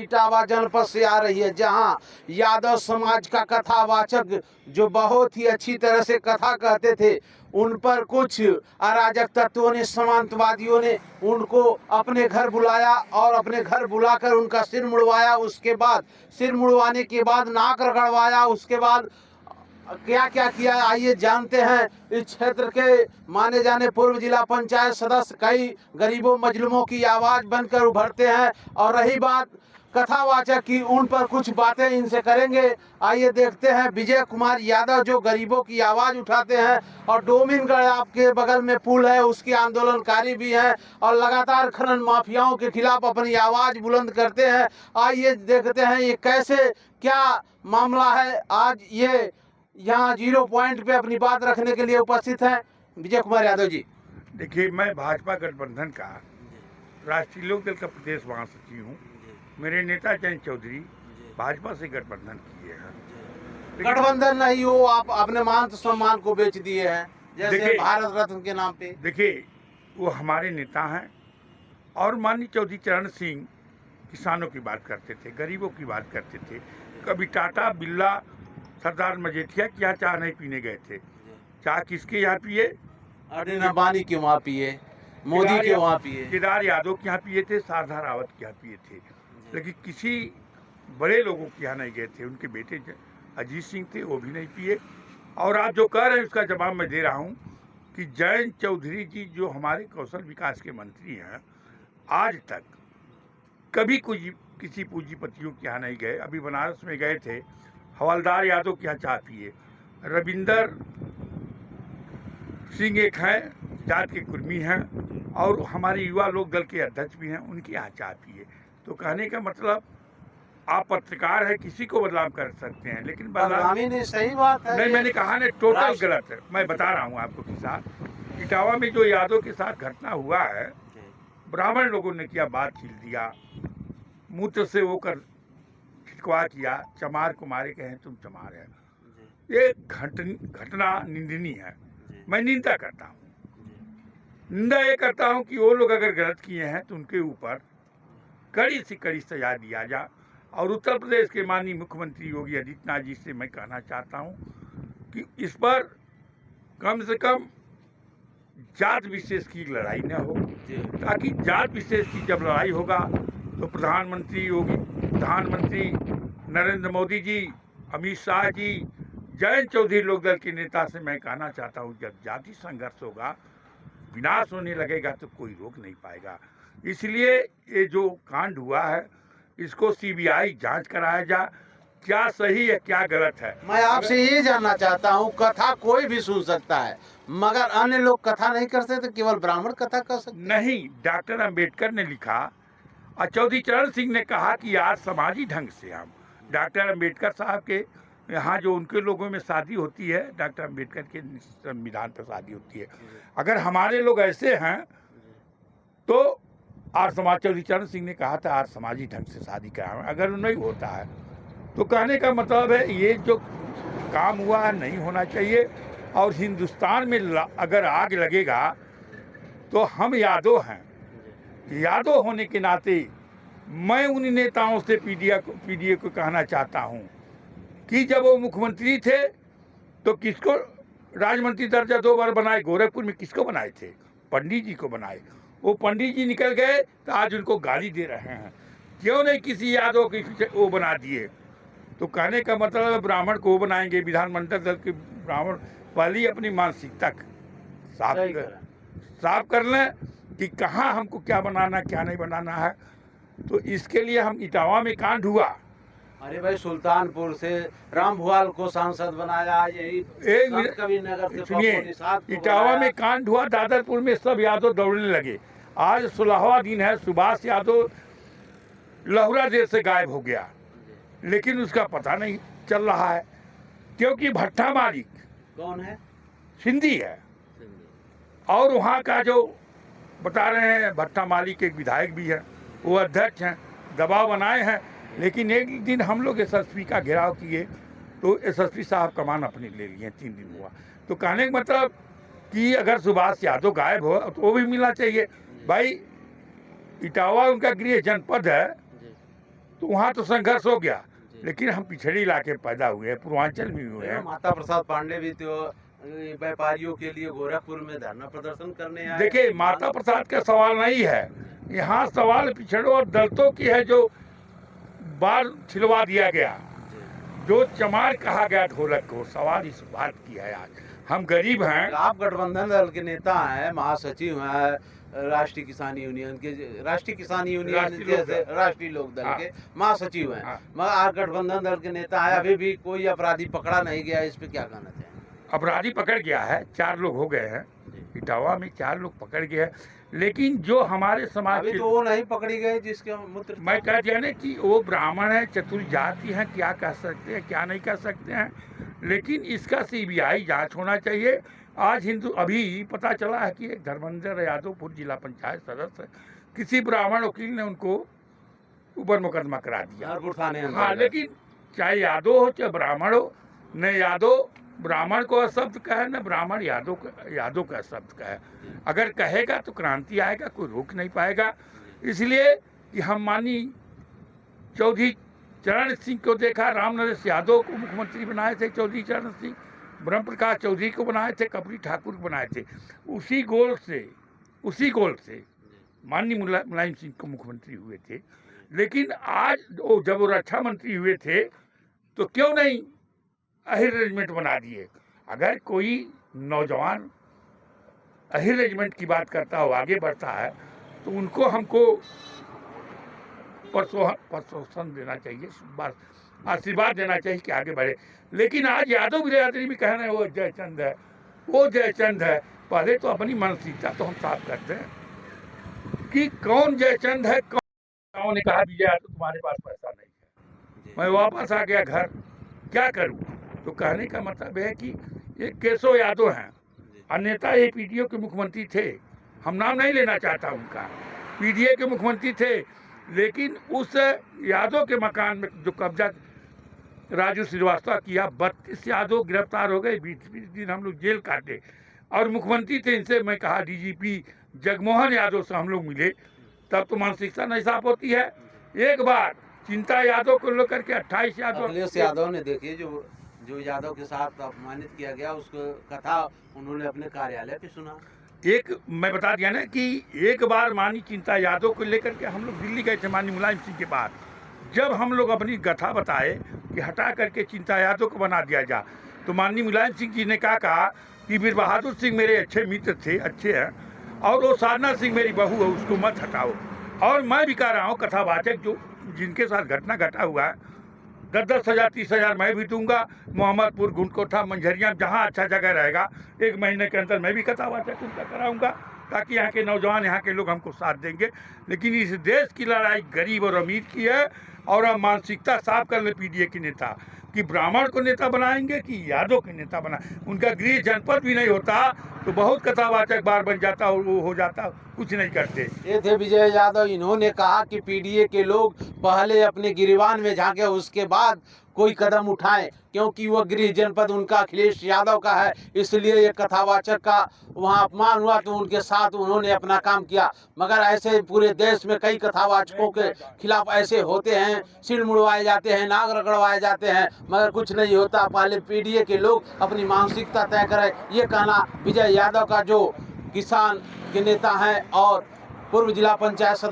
इटावा जनपद से आ रही है, जहां यादव समाज का कथावाचक जो बहुत ही अच्छी तरह से कथा कहते थे, उन पर कुछ अराजक तत्वों ने, सामंतवादियों ने उनको अपने घर बुलाया और अपने घर बुलाकर उनका सिर मुड़वाया। उसके बाद सिर मुड़वाने के बाद नाक रगड़वाया। उसके बाद क्या क्या किया, आइए जानते हैं। इस क्षेत्र के माने जाने पूर्व जिला पंचायत सदस्य कई गरीबों मजलूमों की आवाज बनकर उभरते हैं, और रही बात कथावाचक की, उन पर कुछ बातें इनसे करेंगे। आइए देखते हैं। विजय कुमार यादव जो गरीबों की आवाज उठाते हैं, और डोमिनगढ़ आपके बगल में पुल है, उसके आंदोलनकारी भी हैं और लगातार खनन माफियाओं के खिलाफ अपनी आवाज बुलंद करते हैं। आइए देखते हैं ये कैसे, क्या मामला है। आज ये यहाँ 0 पॉइंट पे अपनी बात रखने के लिए उपस्थित हैं विजय कुमार यादव जी। देखिए, मैं भाजपा गठबंधन का राष्ट्रीय लोकदल का प्रदेश महासचिव हूँ। मेरे नेता जयंत चौधरी भाजपा से गठबंधन किए हैं। गठबंधन नहीं हो, आप अपने मान सम्मान को बेच दिए हैं, जैसे भारत रत्न के नाम पे। देखिए, वो हमारे नेता हैं, और माननीय चौधरी चरण सिंह किसानों की बात करते थे, गरीबों की बात करते थे। कभी टाटा बिरला सरदार मजेठिया के यहाँ चाय नहीं पीने गए थे। चाय किसके यहाँ पिए? अनिल अंबानी के वहाँ पिए, मोदी के वहाँ पिए, केदार यादव के यहाँ पिए थे, शारदा रावत के यहाँ पिए थे, लेकिन किसी बड़े लोगों के यहाँ नहीं गए थे। उनके बेटे अजीत सिंह थे, वो भी नहीं पिए। और आप जो कह रहे हैं उसका जवाब मैं दे रहा हूँ कि जयंत चौधरी जी जो हमारे कौशल विकास के मंत्री हैं, आज तक कभी किसी पूंजीपतियों के यहाँ नहीं गए। अभी बनारस में गए थे, हवलदार यादव के यहाँ चाय पिए। रविंदर सिंह एक हैं, जाट के कुर्मी हैं, और हमारे युवा लोक दल के अध्यक्ष भी हैं, उनके यहाँ चाय पिए। तो कहने का मतलब, आप पत्रकार है, किसी को बदनाम कर सकते हैं, लेकिन बदनामी नहीं, सही बात है। नहीं, मैंने कहा ना, टोटल गलत है। मैं बता रहा हूँ आपको किसान इटावा में जो यादव के साथ घटना हुआ है, ब्राह्मण लोगों ने किया, बात छील दिया, मूत्र से वो कर छिटकवा किया, चमार को मारे कहे तुम चमार है। ये घटना निंदनीय है। मैं निंदा करता हूँ। निंदा ये करता हूँ कि वो लोग अगर गलत किए हैं तो उनके ऊपर कड़ी से कड़ी सजा दिया जाए। और उत्तर प्रदेश के माननीय मुख्यमंत्री योगी आदित्यनाथ जी से मैं कहना चाहता हूँ कि इस पर कम से कम जात विशेष की लड़ाई न हो, ताकि जात विशेष की जब लड़ाई होगा तो प्रधानमंत्री नरेंद्र मोदी जी, अमित शाह जी, जयंत चौधरी लोकदल के नेता से मैं कहना चाहता हूँ, जब जाति संघर्ष होगा, विनाश होने लगेगा, तो कोई रोक नहीं पाएगा। इसलिए ये जो कांड हुआ है, इसको सीबीआई जांच कराया जाए, क्या सही है क्या गलत है। मैं आपसे ये जानना चाहता हूँ, कथा कोई भी सुन सकता है, मगर अन्य लोग कथा नहीं कर सकते, केवल ब्राह्मण कथा कर सकते? नहीं, डॉक्टर अंबेडकर ने लिखा और चौधरी चरण सिंह ने कहा कि आज समाजी ढंग से हम, डॉक्टर अंबेडकर साहब के यहाँ जो उनके लोगों में शादी होती है, डॉक्टर अंबेडकर के संविधान पर शादी होती है। अगर हमारे लोग ऐसे हैं तो आर्य समाज, चौधरी चरण सिंह ने कहा था आर्य समाजी ढंग से शादी कराएं। अगर नहीं होता है तो कहने का मतलब है ये जो काम हुआ है नहीं होना चाहिए। और हिंदुस्तान में अगर आग लगेगा तो हम यादव हैं, यादव होने के नाते मैं उन नेताओं से पीडीए को कहना चाहता हूं कि जब वो मुख्यमंत्री थे तो किसको राज्यमंत्री दर्जा 2 बार बनाए? गोरखपुर में किसको बनाए थे? पंडित जी को बनाए। वो पंडित जी निकल गए तो आज उनको गाली दे रहे हैं। क्यों नहीं किसी यादव के वो बना दिए? तो कहने का मतलब है ब्राह्मण को बनाएंगे, विधानमंडल दल के ब्राह्मण पहले ही अपनी मानसिकता साफ कर लें कि कहाँ हमको क्या बनाना क्या नहीं बनाना है। तो इसके लिए हम इटावा में कांड हुआ। अरे भाई, सुल्तानपुर से राम भुआल को सांसद बनाया, यही कविनगर से सुनिए, इटावा में कांड हुआ, दादरपुर में सब यादव दौड़ने लगे। आज 16वां दिन है, सुभाष यादव लहुरा देश से गायब हो गया, लेकिन उसका पता नहीं चल रहा है, क्योंकि भट्टा मालिक कौन है? सिंधी है। और वहाँ का जो बता रहे हैं, भट्टा मालिक एक विधायक भी है, वो अध्यक्ष हैं, दबाव बनाए हैं। लेकिन एक दिन हम लोग एसएसपी का घेराव किए तो एसएसपी साहब कमान अपने ले लिए, 3 दिन हुआ। तो कहने का मतलब कि अगर सुभाष यादव गायब हो तो वो भी मिलना चाहिए। भाई, इटावा उनका गृह जनपद है, तो वहाँ तो संघर्ष हो गया, लेकिन हम पिछड़ी इलाके पैदा हुए हैं, पूर्वांचल में हुए हैं। माता प्रसाद पांडे भी तो व्यापारियों के लिए गोरखपुर में धरना प्रदर्शन करने आए। देखिए, माता प्रसाद का सवाल नहीं है, यहाँ सवाल पिछड़ों और दलितों की है, जो बाल छिलवा दिया गया, जो चमार कहा गया ढोलक को। सवाल इस बात की है। आज हम गरीब हैं। आप गठबंधन दल के नेता हैं, महासचिव हैं राष्ट्रीय किसान यूनियन के, राष्ट्रीय किसान यूनियन जैसे राष्ट्रीय लोक दल के महासचिव हैं, मगर आप गठबंधन दल के नेता हैं, अभी भी कोई अपराधी पकड़ा नहीं गया, इस पे क्या कहना चाहेंगे? अपराधी पकड़ गया है, 4 लोग हो गए हैं इटावा में, 4 लोग पकड़ गए हैं, लेकिन जो हमारे समाज अभी के, तो वो नहीं पकड़ी गए जिसके मूत्र। मैं कह दिया ना कि वो ब्राह्मण है, चतुर जाति है, क्या कह सकते हैं क्या नहीं कह सकते हैं, लेकिन इसका सीबीआई जांच होना चाहिए। आज अभी पता चला है कि एक धर्मेंद्र यादवपुर जिला पंचायत सदस्य, किसी ब्राह्मण वकील ने उनको ऊपर मुकदमा करा दिया। हाँ, लेकिन चाहे यादव हो चाहे ब्राह्मण हो, न यादव ब्राह्मण को अशब्द कहे, न ब्राह्मण यादव का अशब्द कहे। अगर कहेगा तो क्रांति आएगा, कोई रोक नहीं पाएगा। इसलिए कि हम मानी चौधरी चरण सिंह को देखा, रामनरेश यादव को मुख्यमंत्री बनाए थे चौधरी चरण सिंह, ब्रह्म प्रकाश चौधरी को बनाए थे, कपरी ठाकुर को बनाए थे। उसी गोल से माननीय मुलायम सिंह को मुख्यमंत्री हुए थे। लेकिन आज जब वो रक्षा मंत्री हुए थे तो क्यों नहीं अहिर रेजिमेंट बना दिए? अगर कोई नौजवान अहिर रेजिमेंट की बात करता हो, आगे बढ़ता है, तो उनको हमको प्रोत्साहन देना चाहिए, आशीर्वाद देना चाहिए कि आगे बढ़े। लेकिन आज यादव बिरादरी में कह रहे हैं वो जयचंद है। पहले तो अपनी मानसिकता तो हम साफ करते हैं कि कौन जयचंद है। कौन ने कहा विजय यादव तुम्हारे पास पैसा नहीं है, मैं वापस आ गया घर, क्या करूं? तो कहने का मतलब है कि ये केशव यादव हैं, अन्यथा ये पीडीए के मुख्यमंत्री थे, हम नाम नहीं लेना चाहता उनका, पीडीए के मुख्यमंत्री थे। लेकिन उस यादव के मकान में जो कब्जा राजू श्रीवास्तव किया, 32 यादव गिरफ्तार हो गए, 20 दिन हम लोग जेल काटे, और मुख्यमंत्री थे। इनसे मैं कहा डीजीपी जगमोहन यादव से हम लोग मिले, तब तो मानसिकता नहीं साफ होती है। एक बार चिंता यादव को लेकर के 28 यादव ने देखिए जो यादव के साथ अपमानित किया गया, उसको कथा उन्होंने अपने कार्यालय पे सुना। मैं बता दिया ना कि एक बार मानी चिंता यादव को लेकर के हम लोग दिल्ली गए थे माननीय मुलायम सिंह के पास। जब हम लोग अपनी कथा बताए कि हटा करके चिंता यादव को बना दिया जा, तो माननीय मुलायम सिंह जी ने कहा कि वीर बहादुर सिंह मेरे अच्छे मित्र थे, अच्छे हैं, और वो साधना सिंह मेरी बहू है, उसको मत हटाओ। और मैं भी कह रहा हूँ, कथावाचक जो जिनके साथ घटना घटा हुआ है, 10-10 हज़ार 30 हज़ार मैं भी दूंगा। मोहम्मदपुर, गुंडकोठा, मंझरिया, जहाँ अच्छा जगह रहेगा, 1 महीने के अंदर मैं भी कथावाचक उनका कराऊंगा, ताकि यहाँ के नौजवान, यहाँ के लोग हमको साथ देंगे। लेकिन इस देश की लड़ाई गरीब और अमीर की है, और अब मानसिकता साफ कर ले पीडीए के नेता कि ब्राह्मण को नेता बनाएंगे कि यादव के नेता बना। उनका गृह जनपद भी नहीं होता तो बहुत कथावाचक बार बन जाता और वो हो जाता, कुछ नहीं करते। ये थे विजय यादव। इन्होंने कहा कि पीडीए के लोग पहले अपने गिरिबान में झांके, उसके बाद कोई कदम उठाएं, क्योंकि वो गृह जनपद उनका अखिलेश यादव का है, इसलिए ये कथावाचक का वहाँ अपमान हुआ तो उनके साथ उन्होंने अपना काम किया। मगर ऐसे पूरे देश में कई कथावाचकों के खिलाफ ऐसे होते हैं, सिर मुड़वाए जाते हैं, नाक रगड़वाए जाते हैं, मगर कुछ नहीं होता। पहले पीडीए के लोग अपनी मानसिकता तय करें, ये कहना विजय यादव का, जो किसान के नेता हैं और पूर्व जिला पंचायत सदस्य